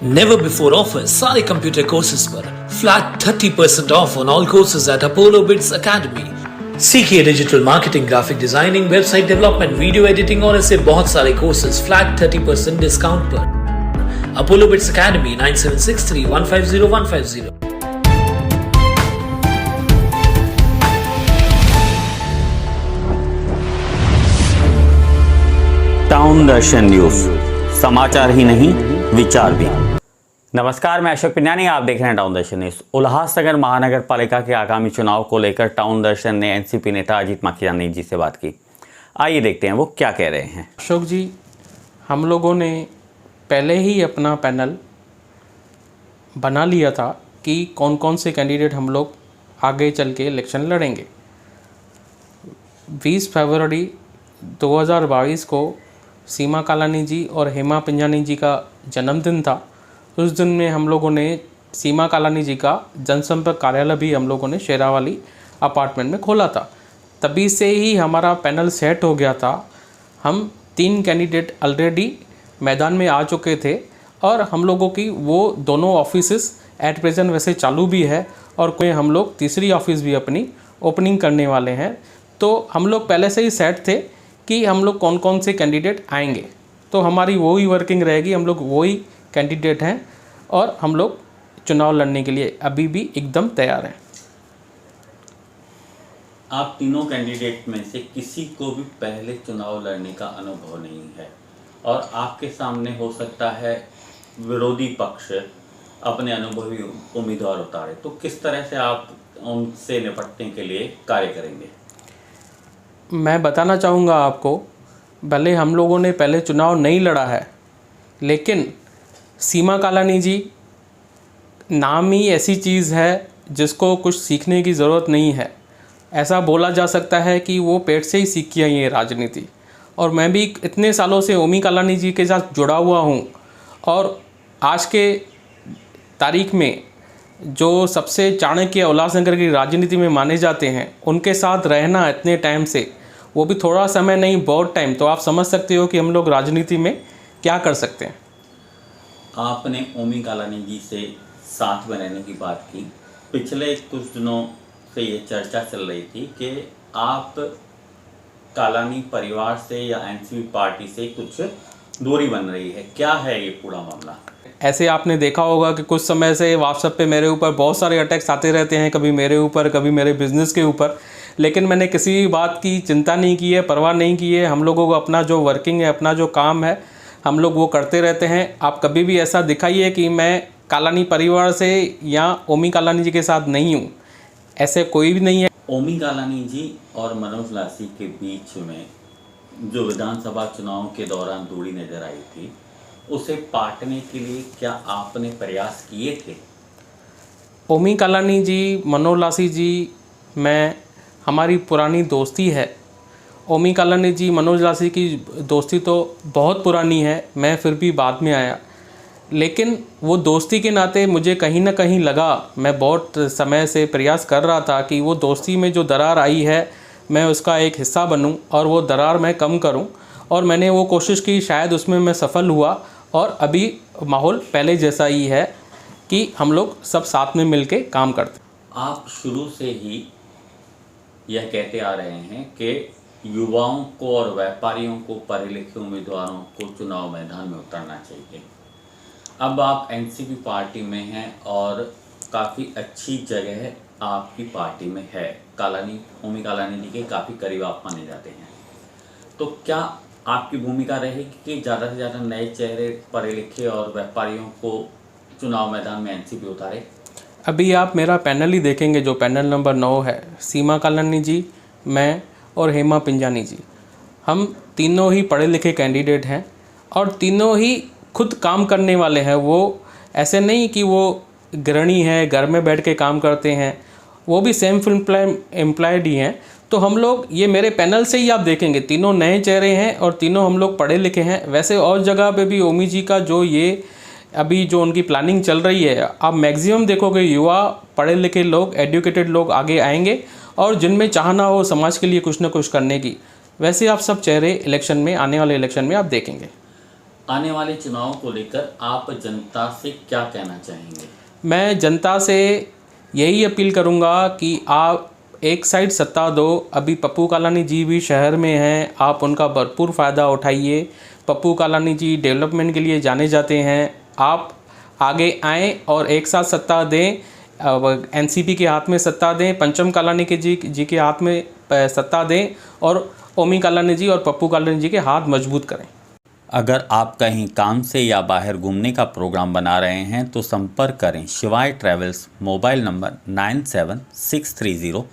Never before offers सारे computer courses पर flat 30% off on all courses at Apollo bits academy. सीखिए digital marketing, graphic designing, website development, video editing और ऐसे बहुत सारे courses flat 30% discount पर। Apollo bits academy 9763150150। Town Darshan news, समाचार ही नहीं विचार भी। नमस्कार, मैं अशोक पिन्यानी, आप देख रहे हैं टाउन दर्शन न्यूज। उल्लासनगर महानगर पालिका के आगामी चुनाव को लेकर टाउन दर्शन ने एनसीपी नेता अजीत माखीजानी जी से बात की। आइए देखते हैं वो क्या कह रहे हैं। अशोक जी, हम लोगों ने पहले ही अपना पैनल बना लिया था कि कौन कौन से कैंडिडेट हम लोग आगे चल के इलेक्शन लड़ेंगे। 20 फरवरी 2022 को सीमा कालानी जी और हेमा पिंजानी जी का जन्मदिन था। उस दिन में हम लोगों ने सीमा कालानी जी का जनसंपर्क कार्यालय भी हम लोगों ने शेरावाली अपार्टमेंट में खोला था। तभी से ही हमारा पैनल सेट हो गया था। हम 3 कैंडिडेट ऑलरेडी मैदान में आ चुके थे और हम लोगों की वो दोनों ऑफिसेस एट प्रेजेंट वैसे चालू भी है और कोई हम लोग तीसरी ऑफिस भी अपनी ओपनिंग करने वाले हैं। तो हम लोग पहले से ही सेट थे कि हम लोग कौन कौन से कैंडिडेट आएंगे, तो हमारी वो ही वर्किंग रहेगी। हम लोग वो ही कैंडिडेट हैं और हम लोग चुनाव लड़ने के लिए अभी भी एकदम तैयार हैं। आप तीनों कैंडिडेट में से किसी को भी पहले चुनाव लड़ने का अनुभव नहीं है और आपके सामने हो सकता है विरोधी पक्ष अपने अनुभवी उम्मीदवार उतारे, तो किस तरह से आप उनसे निपटने के लिए कार्य करेंगे? मैं बताना चाहूँगा आपको, भले हम लोगों ने पहले चुनाव नहीं लड़ा है, लेकिन सीमा कालानी जी नाम ही ऐसी चीज़ है जिसको कुछ सीखने की ज़रूरत नहीं है। ऐसा बोला जा सकता है कि वो पेट से ही सीख के आई है राजनीति। और मैं भी इतने सालों से ओमी कालानी जी के साथ जुड़ा हुआ हूँ और आज के तारीख में जो सबसे चाणक्य उल्लासनगर की राजनीति में माने जाते हैं, उनके साथ रहना इतने टाइम से, वो भी थोड़ा समय नहीं बहुत टाइम, तो आप समझ सकते हो कि हम लोग राजनीति में क्या कर सकते हैं। आपने ओमी कालानी जी से साथ में रहने की बात की। पिछले कुछ दिनों से ये चर्चा चल रही थी कि आप कालानी परिवार से या एनसीपी पार्टी से कुछ दूरी बन रही है, क्या है ये पूरा मामला? ऐसे आपने देखा होगा कि कुछ समय से व्हाट्सएप पे मेरे ऊपर बहुत सारे अटैक्स आते रहते हैं, कभी मेरे ऊपर, कभी मेरे बिजनेस के ऊपर, लेकिन मैंने किसी भी बात की चिंता नहीं की है, परवाह नहीं की है। हम लोगों को अपना जो वर्किंग है, अपना जो काम है, हम लोग वो करते रहते हैं। आप कभी भी ऐसा दिखाइए कि मैं कालानी परिवार से या ओमी कालानी जी के साथ नहीं हूँ, ऐसे कोई भी नहीं है। ओमी कालानी जी और मनोज लासी के बीच में जो विधानसभा चुनाव के दौरान दूरी नजर आई थी, उसे पाटने के लिए क्या आपने प्रयास किए थे? ओमी कालानी जी, मनोज लासी जी, हमारी पुरानी दोस्ती है। ओमी कालानी जी, मनोज लासी की दोस्ती तो बहुत पुरानी है, मैं फिर भी बाद में आया, लेकिन वो दोस्ती के नाते मुझे कहीं ना कहीं लगा, मैं बहुत समय से प्रयास कर रहा था कि वो दोस्ती में जो दरार आई है, मैं उसका एक हिस्सा बनूं और वो दरार मैं कम करूं, और मैंने वो कोशिश की, शायद उसमें मैं सफल हुआ। और अभी माहौल पहले जैसा ही है कि हम लोग सब साथ में मिल के काम करते। आप शुरू से ही यह कहते आ रहे हैं कि युवाओं को और व्यापारियों को, पढ़े लिखे उम्मीदवारों को चुनाव मैदान में उतरना चाहिए। अब आप एनसीपी पार्टी में हैं और काफ़ी अच्छी जगह आपकी पार्टी में है। ओमी कालानी जी के काफ़ी करीब आप माने जाते हैं, तो क्या आपकी भूमिका रहेगी कि ज़्यादा से ज़्यादा नए चेहरे, पढ़े लिखे और व्यापारियों को चुनाव मैदान में एनसीपी उतारे? अभी आप मेरा पैनल ही देखेंगे, जो पैनल नंबर 9 है, सीमा कालानी जी, मैं और हेमा पिंजानी जी, हम तीनों ही पढ़े लिखे कैंडिडेट हैं और तीनों ही खुद काम करने वाले हैं। वो ऐसे नहीं कि वो गृहिणी हैं, घर में बैठ के काम करते हैं, वो भी सेल्फ एम्प्लॉयड ही हैं। तो हम लोग, ये मेरे पैनल से ही आप देखेंगे, तीनों नए चेहरे हैं और तीनों हम लोग पढ़े लिखे हैं। वैसे और जगह पे भी ओमी जी का जो ये अभी जो उनकी प्लानिंग चल रही है, आप मैक्सिमम देखोगे युवा पढ़े लिखे लोग, एजुकेटेड लोग आगे आएंगे और जिनमें चाहना हो समाज के लिए कुछ ना कुछ करने की, वैसे आप सब चेहरे इलेक्शन में, आने वाले इलेक्शन में आप देखेंगे। आने वाले चुनाव को लेकर आप जनता से क्या कहना चाहेंगे? मैं जनता से यही अपील करूंगा कि आप एक साइड सत्ता दो। अभी पप्पू कालानी जी भी शहर में हैं, आप उनका भरपूर फ़ायदा उठाइए। पप्पू कालानी जी डेवलपमेंट के लिए जाने जाते हैं। आप आगे आएँ और एक साथ सत्ता दें। एनसीपी के हाथ में सत्ता दें, पंचम कालानी के जी के हाथ में सत्ता दें और ओमी कालानी जी और पप्पू कालानी जी के हाथ मजबूत करें। अगर आप कहीं काम से या बाहर घूमने का प्रोग्राम बना रहे हैं तो संपर्क करें शिवाय ट्रैवल्स, मोबाइल नंबर 9763083315।